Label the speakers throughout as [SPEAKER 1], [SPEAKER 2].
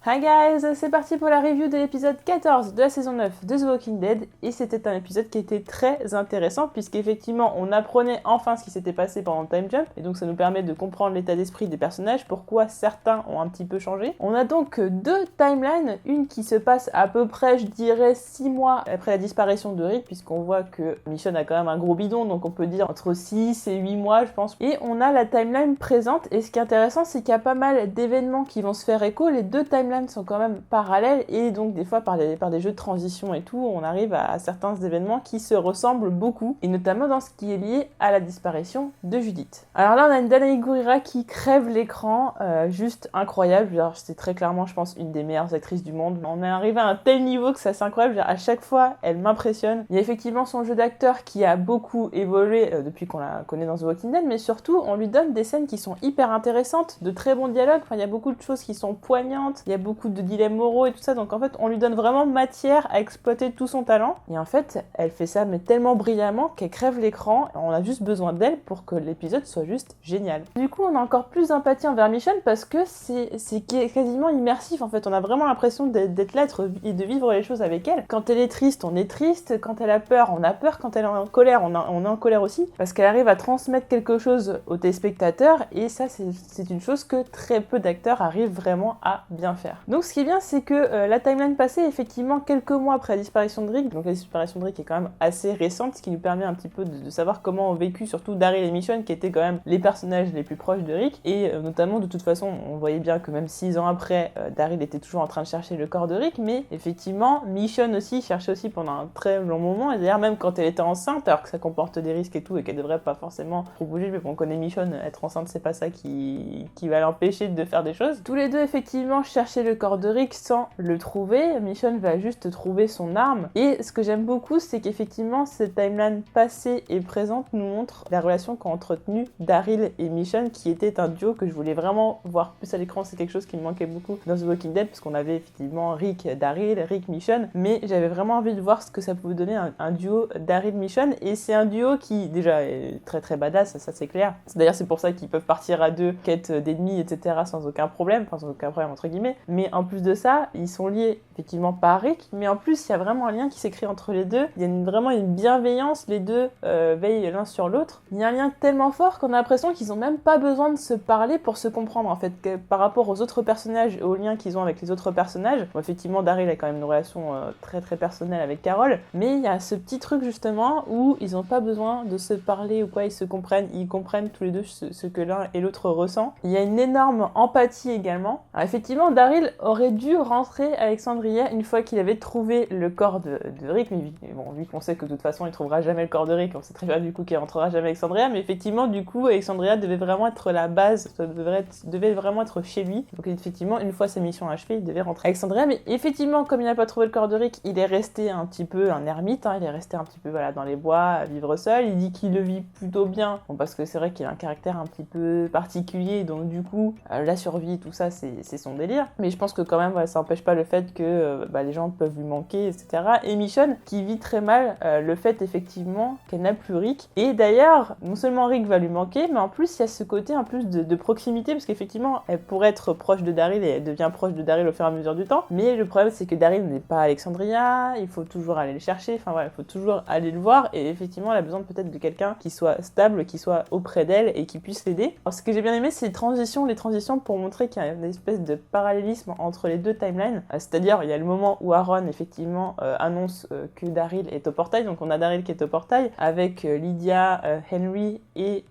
[SPEAKER 1] Hi guys, c'est parti pour la review de l'épisode 14 de la saison 9 de The Walking Dead et c'était un épisode qui était très intéressant puisqu'effectivement on apprenait enfin ce qui s'était passé pendant le time jump et donc ça nous permet de comprendre l'état d'esprit des personnages, pourquoi certains ont un petit peu changé. On a donc deux timelines, une qui se passe à peu près je dirais 6 mois après la disparition de Rick puisqu'on voit que Michonne a quand même un gros bidon donc on peut dire entre 6 et 8 mois je pense. Et on a la timeline présente et ce qui est intéressant c'est qu'il y a pas mal d'événements qui vont se faire écho, les deux timelines sont quand même parallèles et donc des fois par des jeux de transition et tout, on arrive à certains événements qui se ressemblent beaucoup et notamment dans ce qui est lié à la disparition de Judith. Alors là on a une Danai Gurira qui crève l'écran, juste incroyable, c'est très clairement je pense une des meilleures actrices du monde. On est arrivé à un tel niveau que ça c'est incroyable, à chaque fois elle m'impressionne. Il y a effectivement son jeu d'acteur qui a beaucoup évolué depuis qu'on la connaît dans The Walking Dead, mais surtout on lui donne des scènes qui sont hyper intéressantes, de très bons dialogues, il y a beaucoup de choses qui sont poignantes, il y a beaucoup de dilemmes moraux et tout ça, donc en fait on lui donne vraiment matière à exploiter tout son talent et en fait elle fait ça mais tellement brillamment qu'elle crève l'écran, on a juste besoin d'elle pour que l'épisode soit juste génial. Du coup on a encore plus d'empathie envers Michonne parce que c'est quasiment immersif en fait, on a vraiment l'impression d'être là et de vivre les choses avec elle. Quand elle est triste on est triste, quand elle a peur on a peur, quand elle est en colère on est en colère aussi parce qu'elle arrive à transmettre quelque chose aux téléspectateurs et ça c'est une chose que très peu d'acteurs arrivent vraiment à bien faire. Donc ce qui est bien c'est que la timeline passée effectivement quelques mois après la disparition de Rick, donc la disparition de Rick est quand même assez récente, ce qui nous permet un petit peu de savoir comment ont vécu surtout Daryl et Michonne qui étaient quand même les personnages les plus proches de Rick et notamment de toute façon on voyait bien que même 6 ans après Daryl était toujours en train de chercher le corps de Rick, mais effectivement Michonne aussi cherchait aussi pendant un très long moment et d'ailleurs même quand elle était enceinte alors que ça comporte des risques et tout et qu'elle devrait pas forcément trop bouger, mais on connaît Michonne, être enceinte c'est pas ça qui va l'empêcher de faire des choses. Tous les deux effectivement cherchaient le corps de Rick sans le trouver, Michonne va juste trouver son arme et ce que j'aime beaucoup c'est qu'effectivement cette timeline passée et présente nous montre la relation qu'ont entretenue Daryl et Michonne qui était un duo que je voulais vraiment voir plus à l'écran, c'est quelque chose qui me manquait beaucoup dans The Walking Dead parce qu'on avait effectivement Rick Daryl, Rick Michonne, mais j'avais vraiment envie de voir ce que ça pouvait donner un duo Daryl Michonne et c'est un duo qui déjà est très très badass, ça c'est clair. D'ailleurs c'est pour ça qu'ils peuvent partir à deux, quête d'ennemis etc sans aucun problème, enfin sans aucun problème entre guillemets, mais en plus de ça ils sont liés effectivement par Rick, mais en plus il y a vraiment un lien qui s'écrit entre les deux, il y a vraiment une bienveillance, les deux veillent l'un sur l'autre, il y a un lien tellement fort qu'on a l'impression qu'ils ont même pas besoin de se parler pour se comprendre en fait, que par rapport aux autres personnages et aux liens qu'ils ont avec les autres personnages. Bon, effectivement Daryl a quand même une relation très très personnelle avec Carol, mais il y a ce petit truc justement où ils ont pas besoin de se parler ou quoi, ils se comprennent, ils comprennent tous les deux ce que l'un et l'autre ressent. Il y a une énorme empathie également. Alors, effectivement Daryl aurait dû rentrer à Alexandria une fois qu'il avait trouvé le corps de Rick, mais bon, vu qu'on sait que de toute façon il trouvera jamais le corps de Rick, on sait très bien du coup qu'il rentrera jamais à Alexandria, mais effectivement du coup Alexandria devait vraiment être la base, ça devait vraiment être chez lui, donc effectivement une fois sa mission achevée il devait rentrer à Alexandria, mais effectivement comme il n'a pas trouvé le corps de Rick il est resté un petit peu un ermite, il est resté un petit peu voilà, dans les bois à vivre seul, il dit qu'il le vit plutôt bien, bon, parce que c'est vrai qu'il a un caractère un petit peu particulier, donc du coup la survie tout ça c'est son délire, mais je pense que quand même voilà, ça n'empêche pas le fait que les gens peuvent lui manquer etc. Et Michonne qui vit très mal le fait effectivement qu'elle n'a plus Rick, et d'ailleurs non seulement Rick va lui manquer, mais en plus il y a ce côté en plus de proximité, parce qu'effectivement elle pourrait être proche de Daryl et elle devient proche de Daryl au fur et à mesure du temps, mais le problème c'est que Daryl n'est pas à Alexandria, il faut toujours aller le chercher, enfin voilà, il faut toujours aller le voir, et effectivement elle a besoin peut-être de quelqu'un qui soit stable, qui soit auprès d'elle et qui puisse l'aider. Alors ce que j'ai bien aimé c'est les transitions pour montrer qu'il y a une espèce de parallélisme entre les deux timelines, c'est-à-dire il y a le moment où Aaron effectivement annonce que Daryl est au portail, donc on a Daryl qui est au portail avec Lydia, Henry et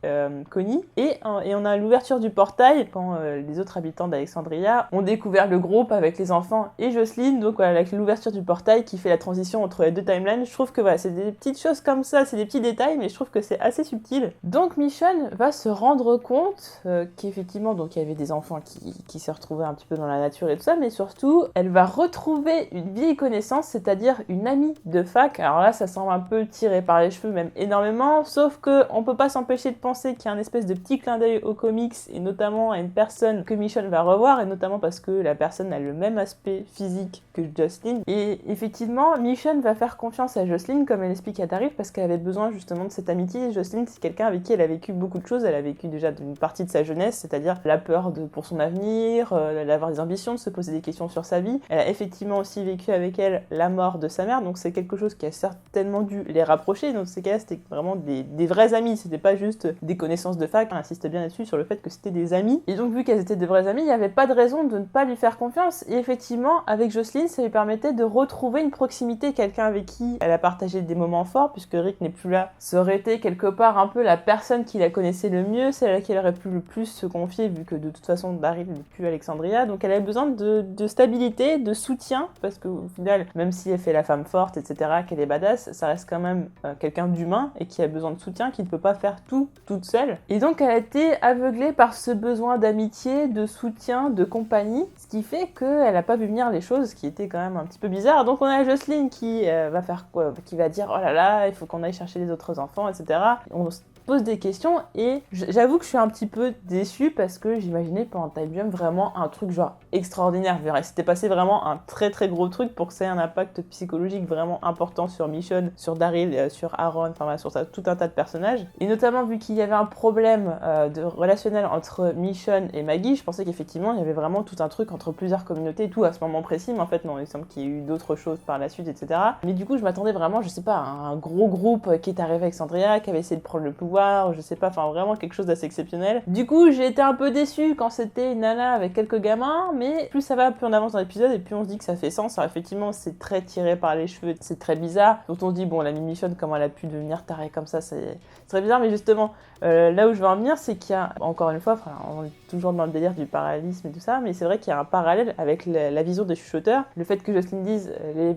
[SPEAKER 1] Connie, et on a l'ouverture du portail quand les autres habitants d'Alexandria ont découvert le groupe avec les enfants et Jocelyn, donc voilà l'ouverture du portail qui fait la transition entre les deux timelines. Je trouve que voilà, c'est des petites choses comme ça, c'est des petits détails, mais je trouve que c'est assez subtil. Donc Michonne va se rendre compte qu'effectivement donc il y avait des enfants qui se retrouvaient un petit peu dans la nature et tout ça, mais surtout elle va retrouver une vieille connaissance, c'est-à-dire une amie de fac. Alors là ça semble un peu tiré par les cheveux, même énormément, sauf que on peut pas s'empêcher de penser qu'il y a un espèce de petit clin d'œil aux comics et notamment à une personne que Michonne va revoir, et notamment parce que la personne a le même aspect physique que Jocelyn, et effectivement Michonne va faire confiance à Jocelyn comme elle explique à Daryl parce qu'elle avait besoin justement de cette amitié. Jocelyn c'est quelqu'un avec qui elle a vécu beaucoup de choses, elle a vécu déjà une partie de sa jeunesse, c'est-à-dire la peur pour son avenir, d'avoir des ambitions l'émotion, de se poser des questions sur sa vie. Elle a effectivement aussi vécu avec elle la mort de sa mère, donc c'est quelque chose qui a certainement dû les rapprocher. Dans ces cas-là, c'était vraiment des vrais amis, c'était pas juste des connaissances de fac. On insiste bien là-dessus sur le fait que c'était des amis. Et donc vu qu'elles étaient de vrais amis, il n'y avait pas de raison de ne pas lui faire confiance. Et effectivement, avec Jocelyn, ça lui permettait de retrouver une proximité, quelqu'un avec qui elle a partagé des moments forts, puisque Rick n'est plus là. Ça aurait été quelque part un peu la personne qui la connaissait le mieux, celle à qui elle aurait pu le plus se confier, vu que de toute façon Daryl n'est plus Alexandria. Donc elle avait besoin de stabilité, de soutien, parce qu'au final, même si elle fait la femme forte, etc., qu'elle est badass, ça reste quand même quelqu'un d'humain et qui a besoin de soutien, qui ne peut pas faire tout toute seule. Et donc elle a été aveuglée par ce besoin d'amitié, de soutien, de compagnie, ce qui fait qu'elle n'a pas vu venir les choses, ce qui était quand même un petit peu bizarre. Donc on a Jocelyn qui va faire quoi, qui va dire oh là là, il faut qu'on aille chercher les autres enfants, etc. On pose des questions et j'avoue que je suis un petit peu déçue parce que j'imaginais pendant Time Jump vraiment un truc genre extraordinaire. C'était passé vraiment un très très gros truc pour que ça ait un impact psychologique vraiment important sur Michonne, sur Daryl, sur Aaron, enfin voilà, sur ça, tout un tas de personnages. Et notamment vu qu'il y avait un problème de relationnel entre Michonne et Maggie, je pensais qu'effectivement il y avait vraiment tout un truc entre plusieurs communautés et tout à ce moment précis, mais en fait non, il semble qu'il y ait eu d'autres choses par la suite, etc. Mais du coup je m'attendais vraiment, je sais pas, à un gros groupe qui est arrivé avec Alexandria, qui avait essayé de prendre le pouvoir, je sais pas, enfin vraiment quelque chose d'assez exceptionnel. Du coup, j'ai été un peu déçue quand c'était une nana avec quelques gamins, mais plus ça va, plus on avance dans l'épisode et plus on se dit que ça fait sens. Alors effectivement, c'est très tiré par les cheveux, c'est très bizarre. Donc on se dit, bon, la Michonne, comment elle a pu devenir tarée comme ça, c'est très bizarre, mais justement, là où je veux en venir, c'est qu'il y a, encore une fois, on est toujours dans le délire du parallélisme et tout ça, mais c'est vrai qu'il y a un parallèle avec la vision des chuchoteurs. Le fait que Jocelyn dise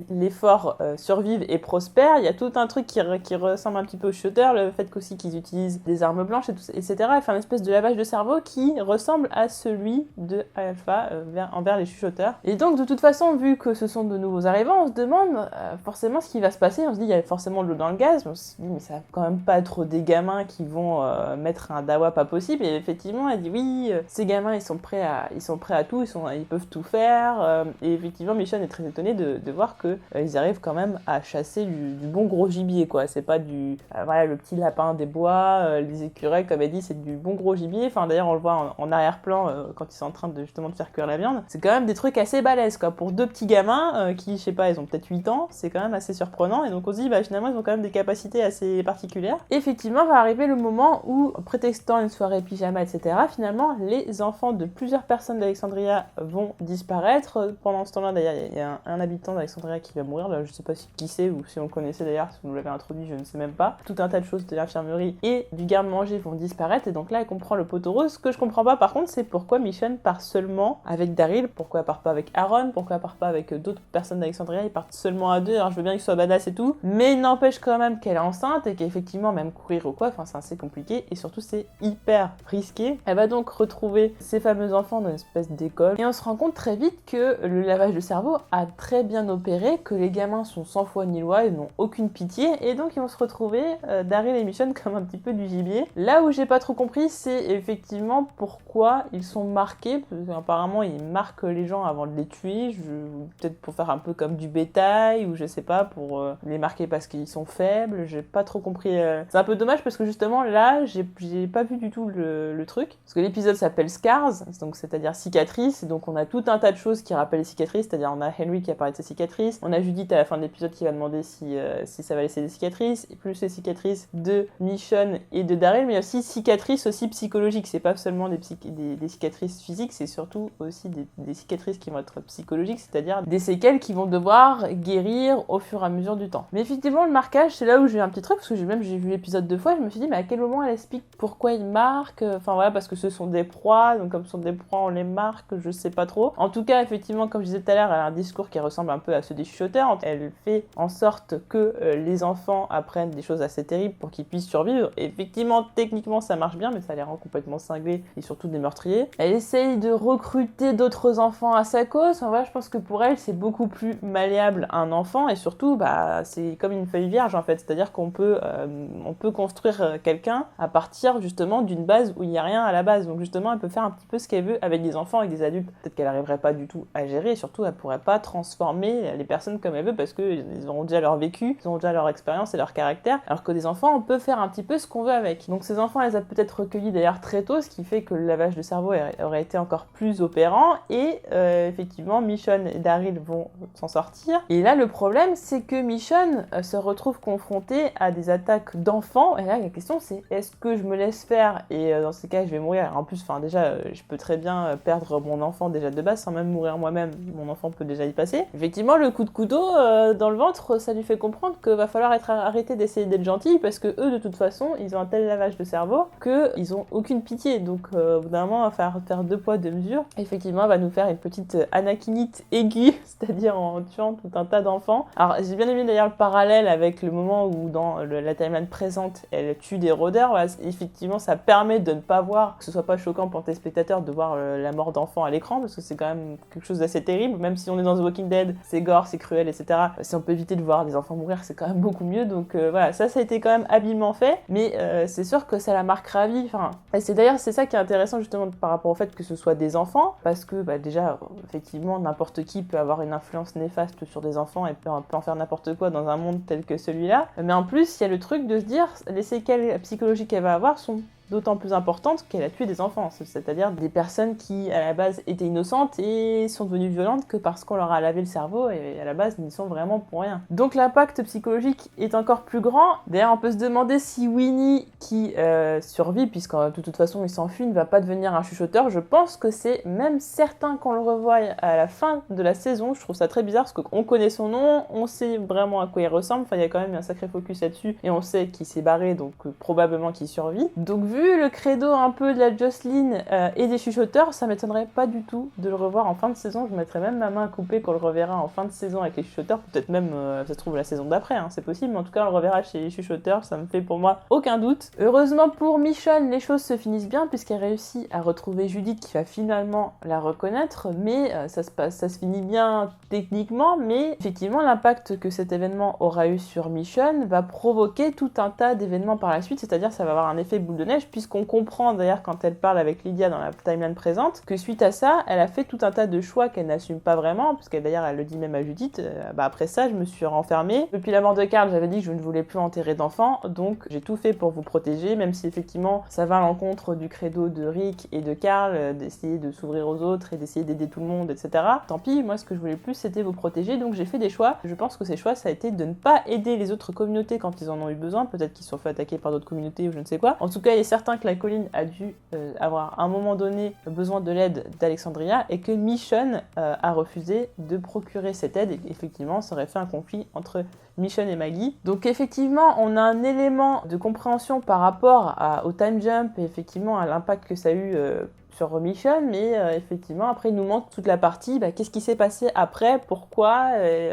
[SPEAKER 1] les forts survivent et prospèrent, il y a tout un truc qui ressemble un petit peu aux chuchoteurs, le fait qu'aussi qu'ils utilisent des armes blanches et tout, etc. Et fait une espèce de lavage de cerveau qui ressemble à celui de Alpha envers les chuchoteurs. Et donc de toute façon, vu que ce sont de nouveaux arrivants, on se demande forcément ce qui va se passer. On se dit il y a forcément de l'eau dans le gaz, mais on se dit mais ça va quand même pas être des gamins qui vont mettre un dawa pas possible. Et effectivement elle dit oui, ces gamins ils sont prêts à tout, ils peuvent tout faire. Et effectivement Michonne est très étonnée de voir que ils arrivent quand même à chasser du bon gros gibier, quoi. C'est pas du voilà, le petit lapin des bois, les écureuils, comme elle dit, c'est du bon gros gibier. Enfin d'ailleurs on le voit en arrière-plan quand ils sont en train de justement de faire cuire la viande. C'est quand même des trucs assez balèzes, quoi. Pour deux petits gamins qui, je sais pas, ils ont peut-être 8 ans, c'est quand même assez surprenant. Et donc on se dit, bah finalement ils ont quand même des capacités assez particulières. Et effectivement va arriver le moment où, prétextant une soirée pyjama, etc., finalement les enfants de plusieurs personnes d'Alexandria vont disparaître. Pendant ce temps-là d'ailleurs il y a un habitant d'Alexandria qui va mourir, là je sais pas qui c'est ou si on le connaissait d'ailleurs, si vous l'avez introduit je ne sais même pas. Tout un tas de choses de l'infirmerie et du garde-manger vont disparaître et donc là elle comprend le poteau rose. Ce que je comprends pas par contre c'est pourquoi Michonne part seulement avec Daryl, pourquoi elle part pas avec Aaron, pourquoi elle part pas avec d'autres personnes d'Alexandria, ils partent seulement à deux. Alors je veux bien qu'ils soient badass et tout, mais il n'empêche quand même qu'elle est enceinte et qu'effectivement même courir ou quoi, enfin c'est assez compliqué et surtout c'est hyper risqué. Elle va donc retrouver ces fameux enfants dans une espèce d'école et on se rend compte très vite que le lavage de cerveau a très bien opéré, que les gamins sont sans foi ni loi, ils n'ont aucune pitié et donc ils vont se retrouver Daryl et Michonne comme un petit peu du gibier. Là où j'ai pas trop compris c'est effectivement pourquoi ils sont marqués, parce qu'apparemment ils marquent les gens avant de les tuer, peut-être pour faire un peu comme du bétail ou je sais pas, pour les marquer parce qu'ils sont faibles, j'ai pas trop compris. C'est un peu dommage parce que justement là j'ai pas vu du tout le truc, parce que l'épisode s'appelle Scars, donc c'est-à-dire cicatrices, et donc on a tout un tas de choses qui rappellent les cicatrices, c'est-à-dire on a Henry qui apparaît de ses cicatrices, on a Judith à la fin de l'épisode qui va demander si ça va laisser des cicatrices, et plus les cicatrices de Michonne et de Daryl, mais aussi cicatrices aussi psychologiques, c'est pas seulement des cicatrices physiques, c'est surtout aussi des cicatrices qui vont être psychologiques, c'est-à-dire des séquelles qui vont devoir guérir au fur et à mesure du temps. Mais effectivement le marquage, c'est là où j'ai un petit truc, parce que j'ai vu l'épisode 2 fois, je me suis dit mais à quel moment elle explique pourquoi il marque, enfin voilà, parce que ce sont des proies, donc comme ce sont des proies on les marque, je sais pas trop. En tout cas effectivement comme je disais tout à l'heure, elle a un discours qui ressemble un peu à ceux des chuchoteurs, elle fait en sorte que les enfants apprennent des choses assez terribles pour qu'ils puissent survivre. Et effectivement techniquement ça marche bien, mais ça les rend complètement cinglés et surtout des meurtriers. Elle essaye de recruter d'autres enfants à sa cause, enfin, voilà, je pense que pour elle c'est beaucoup plus malléable un enfant, et surtout bah, c'est comme une feuille vierge en fait, c'est-à-dire qu'on peut construire quelqu'un à partir justement d'une base où il n'y a rien à la base. Donc justement finalement elle peut faire un petit peu ce qu'elle veut avec des enfants, avec des adultes. Peut-être qu'elle n'arriverait pas du tout à gérer et surtout elle pourrait pas transformer les personnes comme elle veut parce qu'ils auront déjà leur vécu, ils auront déjà leur expérience et leur caractère, alors que des enfants on peut faire un petit peu ce qu'on veut avec. Donc ces enfants elle les a peut-être recueillis d'ailleurs très tôt, ce qui fait que le lavage de cerveau aurait été encore plus opérant et effectivement Michonne et Daryl vont s'en sortir. Et là le problème c'est que Michonne se retrouve confrontée à des attaques d'enfants et là la question c'est est-ce que je me laisse faire et dans ces cas je vais mourir. En plus déjà je peux très bien perdre mon enfant déjà de base sans même mourir moi-même, mon enfant peut déjà y passer. Effectivement le coup de couteau dans le ventre ça lui fait comprendre qu'il va falloir arrêter d'essayer d'être gentil parce que eux de toute façon ils ont un tel lavage de cerveau qu'ils ont aucune pitié, donc au bout d'un moment on va faire 2 poids 2 mesures. Effectivement elle va nous faire une petite anakinite aiguë, c'est-à-dire en tuant tout un tas d'enfants. Alors j'ai bien aimé d'ailleurs le parallèle avec le moment où dans la timeline présente elle tue des rôdeurs. Voilà, effectivement ça permet de ne pas voir, que ce soit pas choquant pour tes spectateurs de voir la mort d'enfants à l'écran parce que c'est quand même quelque chose d'assez terrible, même si on est dans The Walking Dead, c'est gore, c'est cruel, etc. Si on peut éviter de voir des enfants mourir c'est quand même beaucoup mieux, donc voilà, ça a été quand même habilement fait, mais c'est sûr que ça la marquera à vie. Enfin, et c'est ça qui est intéressant justement par rapport au fait que ce soit des enfants, parce que déjà effectivement n'importe qui peut avoir une influence néfaste sur des enfants et peut en faire n'importe quoi dans un monde tel que celui-là, mais en plus il y a le truc de se dire les séquelles psychologiques qu'elle va avoir sont d'autant plus importante qu'elle a tué des enfants, c'est-à-dire des personnes qui à la base étaient innocentes et sont devenues violentes que parce qu'on leur a lavé le cerveau et à la base n'y sont vraiment pour rien. Donc l'impact psychologique est encore plus grand. D'ailleurs on peut se demander si Winnie qui survit, puisque de toute façon il s'enfuit, ne va pas devenir un chuchoteur. Je pense que c'est même certain qu'on le revoie à la fin de la saison. Je trouve ça très bizarre parce qu'on connaît son nom, on sait vraiment à quoi il ressemble, enfin il y a quand même un sacré focus là-dessus et on sait qu'il s'est barré, donc probablement qu'il survit. Donc vu le credo un peu de la Jocelyn et des chuchoteurs, ça m'étonnerait pas du tout de le revoir en fin de saison. Je mettrais même ma main à couper qu'on le reverra en fin de saison avec les chuchoteurs, peut-être même ça se trouve la saison d'après, hein, c'est possible, mais en tout cas on le reverra chez les chuchoteurs, ça me fait pour moi aucun doute. Heureusement pour Michonne, les choses se finissent bien puisqu'elle réussit à retrouver Judith qui va finalement la reconnaître, mais ça se finit bien techniquement, mais effectivement l'impact que cet événement aura eu sur Michonne va provoquer tout un tas d'événements par la suite, c'est-à-dire ça va avoir un effet boule de neige puisqu'on comprend d'ailleurs quand elle parle avec Lydia dans la timeline présente que suite à ça elle a fait tout un tas de choix qu'elle n'assume pas vraiment, parce qu'elle d'ailleurs elle le dit même à Judith, après ça je me suis renfermée. Depuis la mort de Carl j'avais dit que je ne voulais plus enterrer d'enfants, donc j'ai tout fait pour vous protéger, même si effectivement ça va à l'encontre du credo de Rick et de Carl d'essayer de s'ouvrir aux autres et d'essayer d'aider tout le monde, etc. Tant pis, moi ce que je voulais plus c'était vous protéger, donc j'ai fait des choix. Je pense que ces choix ça a été de ne pas aider les autres communautés quand ils en ont eu besoin, peut-être qu'ils se sont fait attaquer par d'autres communautés ou je ne sais quoi. En tout cas il est certain que la colline a dû avoir à un moment donné besoin de l'aide d'Alexandria et que Michonne a refusé de procurer cette aide et effectivement ça aurait fait un conflit entre Michonne et Maggie. Donc effectivement on a un élément de compréhension par rapport au time jump et effectivement à l'impact que ça a eu sur Michonne, mais effectivement après il nous manque toute la partie qu'est-ce qui s'est passé après, pourquoi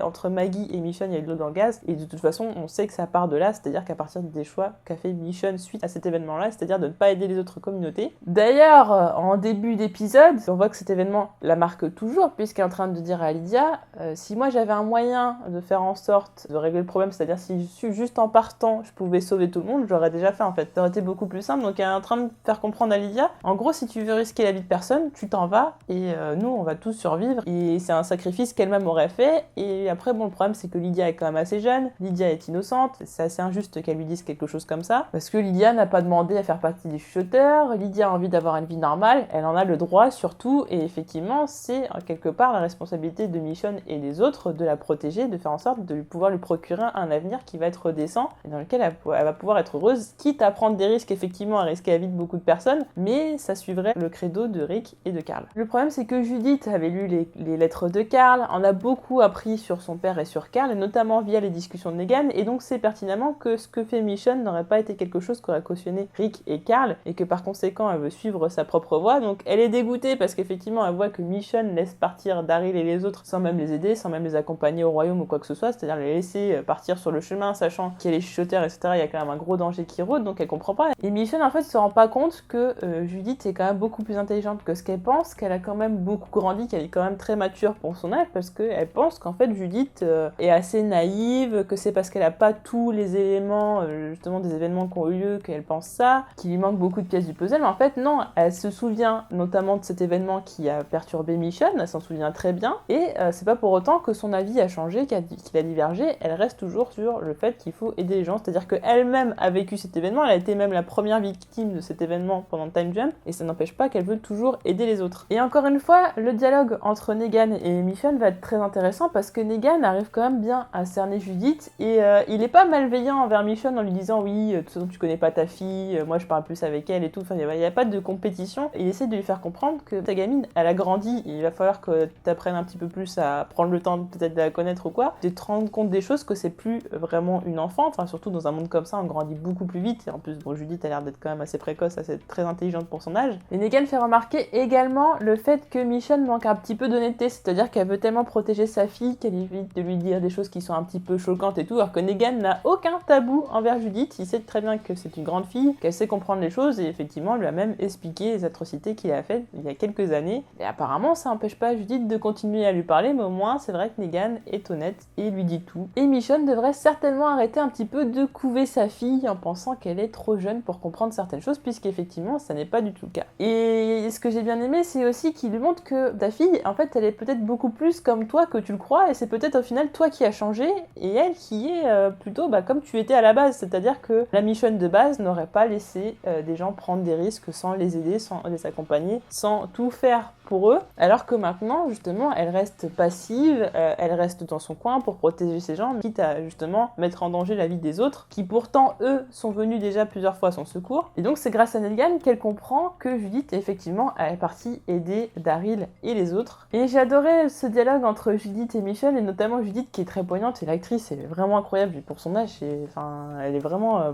[SPEAKER 1] entre Maggie et Michonne il y a eu de l'eau dans le gaz, et de toute façon on sait que ça part de là, c'est-à-dire qu'à partir des choix qu'a fait Michonne suite à cet événement là, c'est-à-dire de ne pas aider les autres communautés. D'ailleurs en début d'épisode on voit que cet événement la marque toujours, puisqu'elle est en train de dire à Lydia si moi j'avais un moyen de faire en sorte de régler le problème, c'est-à-dire si juste en partant je pouvais sauver tout le monde, j'aurais déjà fait en fait, ça aurait été beaucoup plus simple. Donc elle est en train de faire comprendre à Lydia en gros si tu veux risquer la vie de personne, tu t'en vas et nous on va tous survivre, et c'est un sacrifice qu'elle-même aurait fait. Et après bon le problème c'est que Lydia est quand même assez jeune, Lydia est innocente, c'est assez injuste qu'elle lui dise quelque chose comme ça parce que Lydia n'a pas demandé à faire partie des chuchoteurs, Lydia a envie d'avoir une vie normale, elle en a le droit surtout, et effectivement c'est quelque part la responsabilité de Michonne et des autres de la protéger, de faire en sorte de pouvoir lui procurer un avenir qui va être décent et dans lequel elle va pouvoir être heureuse, quitte à prendre des risques effectivement, à risquer la vie de beaucoup de personnes, mais ça suivrait le credo de Rick et de Carl. Le problème c'est que Judith avait lu les lettres de Carl, en a beaucoup appris sur son père et sur Carl, et notamment via les discussions de Negan, et donc c'est pertinemment que ce que fait Michonne n'aurait pas été quelque chose qu'aurait cautionné Rick et Carl, et que par conséquent elle veut suivre sa propre voie. Donc elle est dégoûtée parce qu'effectivement elle voit que Michonne laisse partir Daryl et les autres sans même les aider, sans même les accompagner au royaume ou quoi que ce soit, c'est-à-dire les laisser partir sur le chemin sachant qu'il y a les chuchoteurs, etc. Il y a quand même un gros danger qui rôde, donc elle comprend pas. Et Michonne en fait se rend pas compte que Judith est quand même beaucoup plus intelligente que ce qu'elle pense, qu'elle a quand même beaucoup grandi, qu'elle est quand même très mature pour son âge, parce qu'elle pense qu'en fait Judith est assez naïve, que c'est parce qu'elle a pas tous les éléments, justement des événements qui ont eu lieu, qu'elle pense ça, qu'il lui manque beaucoup de pièces du puzzle, mais en fait non, elle se souvient notamment de cet événement qui a perturbé Michonne, elle s'en souvient très bien, et c'est pas pour autant que son avis a changé, qu'il a divergé, elle reste toujours sur le fait qu'il faut aider les gens, c'est-à-dire qu'elle-même a vécu cet événement, elle a été même la première victime de cet événement pendant Time Jump, et ça n'empêche pas qu'elle veut toujours aider les autres. Et encore une fois, le dialogue entre Negan et Michonne va être très intéressant parce que Negan arrive quand même bien à cerner Judith, et il est pas malveillant envers Michonne en lui disant oui, de toute façon tu connais pas ta fille, moi je parle plus avec elle et tout, enfin il y a pas de compétition, et il essaie de lui faire comprendre que ta gamine, elle a grandi, et il va falloir que tu apprennes un petit peu plus à prendre le temps peut-être de la connaître ou quoi, de te rendre compte des choses, que c'est plus vraiment une enfant, enfin surtout dans un monde comme ça, on grandit beaucoup plus vite, et en plus bon, Judith a l'air d'être quand même assez précoce, assez très intelligente pour son âge. Et Negan fait remarquer également le fait que Michonne manque un petit peu d'honnêteté, c'est-à-dire qu'elle veut tellement protéger sa fille qu'elle évite de lui dire des choses qui sont un petit peu choquantes et tout, alors que Negan n'a aucun tabou envers Judith, il sait très bien que c'est une grande fille, qu'elle sait comprendre les choses, et effectivement lui a même expliqué les atrocités qu'il a faites il y a quelques années, et apparemment ça n'empêche pas Judith de continuer à lui parler, mais au moins c'est vrai que Negan est honnête et lui dit tout. Et Michonne devrait certainement arrêter un petit peu de couver sa fille en pensant qu'elle est trop jeune pour comprendre certaines choses, puisqu'effectivement ça n'est pas du tout le cas. Et ce que j'ai bien aimé, c'est aussi qu'il lui montre que ta fille, en fait, elle est peut-être beaucoup plus comme toi que tu le crois, et c'est peut-être au final toi qui as changé, et elle qui est plutôt comme tu étais à la base, c'est-à-dire que la Michonne de base n'aurait pas laissé des gens prendre des risques sans les aider, sans les accompagner, sans tout faire pour eux, alors que maintenant, justement, elle reste passive, elle reste dans son coin pour protéger ces gens, quitte à, justement, mettre en danger la vie des autres, qui pourtant, eux, sont venus déjà plusieurs fois à son secours. Et donc, c'est grâce à Negan qu'elle comprend que Judith, effectivement, elle est partie aider Daryl et les autres. Et j'ai adoré ce dialogue entre Judith et Michonne, et notamment Judith, qui est très poignante, et l'actrice, elle est vraiment incroyable, pour son âge, elle est vraiment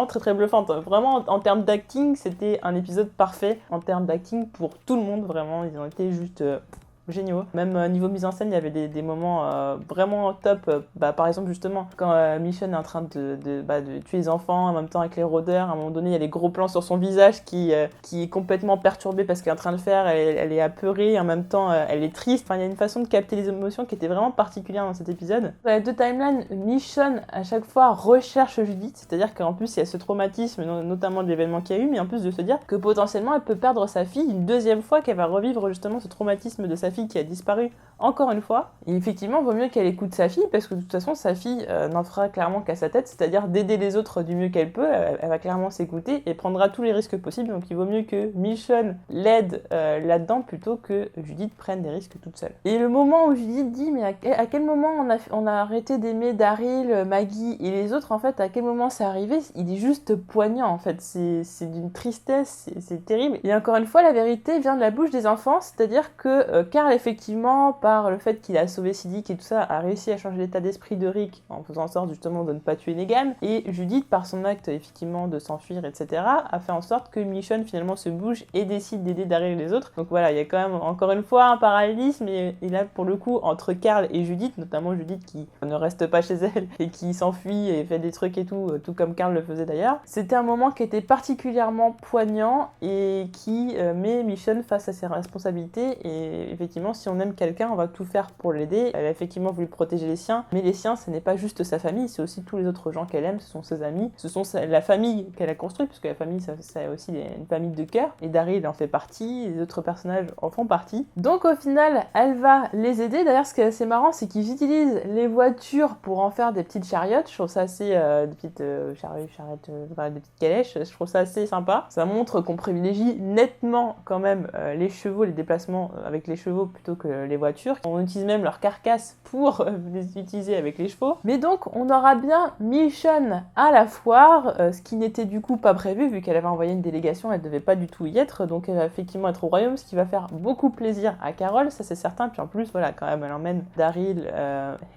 [SPEAKER 1] très très bluffante. Vraiment, en termes d'acting, c'était un épisode parfait, en termes d'acting pour tout le monde, vraiment. Ils ont été juste géniaux. Même niveau mise en scène, il y avait des moments vraiment top. Par exemple, justement, quand Michonne est en train de tuer les enfants en même temps avec les rôdeurs, à un moment donné, il y a les gros plans sur son visage qui est complètement perturbé parce qu'elle est en train de le faire. Elle est apeurée et en même temps, elle est triste. Enfin, il y a une façon de capter les émotions qui était vraiment particulière dans cet épisode. Dans les deux timelines, Michonne, à chaque fois, recherche Judith. C'est-à-dire qu'en plus, il y a ce traumatisme, notamment de l'événement qu'il y a eu, mais en plus de se dire que potentiellement, elle peut perdre sa fille une deuxième fois, qu'elle va revivre justement ce traumatisme de sa fille qui a disparu encore une fois. Et effectivement, vaut mieux qu'elle écoute sa fille, parce que de toute façon, sa fille n'en fera clairement qu'à sa tête, c'est-à-dire d'aider les autres du mieux qu'elle peut. Elle va clairement s'écouter et prendra tous les risques possibles, donc il vaut mieux que Michonne l'aide là-dedans plutôt que Judith prenne des risques toute seule. Et le moment où Judith dit, mais à quel moment on a arrêté d'aimer Daryl, Maggie et les autres, en fait, à quel moment c'est arrivé, il est juste poignant, en fait. C'est d'une tristesse, c'est terrible. Et encore une fois, la vérité vient de la bouche des enfants, c'est-à-dire que Carl, effectivement, par le fait qu'il a sauvé Siddiq et tout ça, a réussi à changer l'état d'esprit de Rick en faisant en sorte justement de ne pas tuer Negan, et Judith, par son acte effectivement de s'enfuir, etc., a fait en sorte que Michonne finalement se bouge et décide d'aider Daryl et les autres. Donc voilà, il y a quand même encore une fois un parallélisme, et là pour le coup entre Carl et Judith, notamment Judith qui ne reste pas chez elle et qui s'enfuit et fait des trucs et tout comme Carl le faisait d'ailleurs. C'était un moment qui était particulièrement poignant et qui met Michonne face à ses responsabilités, et effectivement si on aime quelqu'un, on va tout faire pour l'aider. Elle a effectivement voulu protéger les siens, mais les siens, ce n'est pas juste sa famille, c'est aussi tous les autres gens qu'elle aime, ce sont ses amis, ce sont la famille qu'elle a construite, puisque la famille, c'est aussi une famille de cœur, et Daryl en fait partie, les autres personnages en font partie. Donc au final, elle va les aider. D'ailleurs, ce qui est assez marrant, c'est qu'ils utilisent les voitures pour en faire des petites chariotes. Je trouve ça assez... des petites charrettes, des petites calèches, je trouve ça assez sympa. Ça montre qu'on privilégie nettement quand même les chevaux, les déplacements avec les chevaux plutôt que les voitures. On utilise même leur carcasse pour les utiliser avec les chevaux. Mais donc, on aura bien Michonne à la foire, ce qui n'était du coup pas prévu, vu qu'elle avait envoyé une délégation, elle devait pas du tout y être, donc elle va effectivement être au royaume, ce qui va faire beaucoup plaisir à Carol, ça c'est certain. Puis en plus, voilà, quand même, elle emmène Daryl,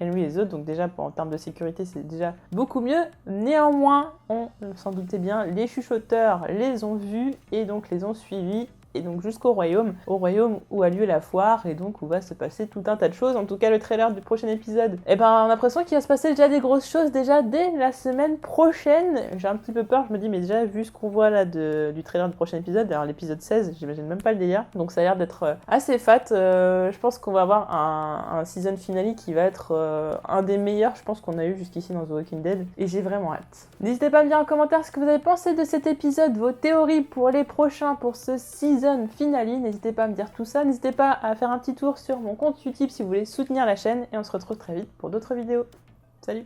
[SPEAKER 1] Henry et les autres, donc déjà, en termes de sécurité, c'est déjà beaucoup mieux. Néanmoins, on s'en doutait bien, les chuchoteurs les ont vus et donc les ont suivis et donc jusqu'au royaume où a lieu la foire et donc où va se passer tout un tas de choses. En tout cas, le trailer du prochain épisode, on a l'impression qu'il va se passer déjà des grosses choses déjà dès la semaine prochaine. J'ai un petit peu peur, je me dis, mais déjà vu ce qu'on voit là du trailer du prochain épisode, alors l'épisode 16, j'imagine même pas le délire, donc ça a l'air d'être assez fat. Je pense qu'on va avoir un season finale qui va être un des meilleurs, je pense, qu'on a eu jusqu'ici dans The Walking Dead, et j'ai vraiment hâte. N'hésitez pas à me dire en commentaire ce que vous avez pensé de cet épisode, vos théories pour les prochains, pour ce season finale. N'hésitez pas à me dire tout ça, n'hésitez pas à faire un petit tour sur mon compte YouTube si vous voulez soutenir la chaîne, et on se retrouve très vite pour d'autres vidéos. Salut!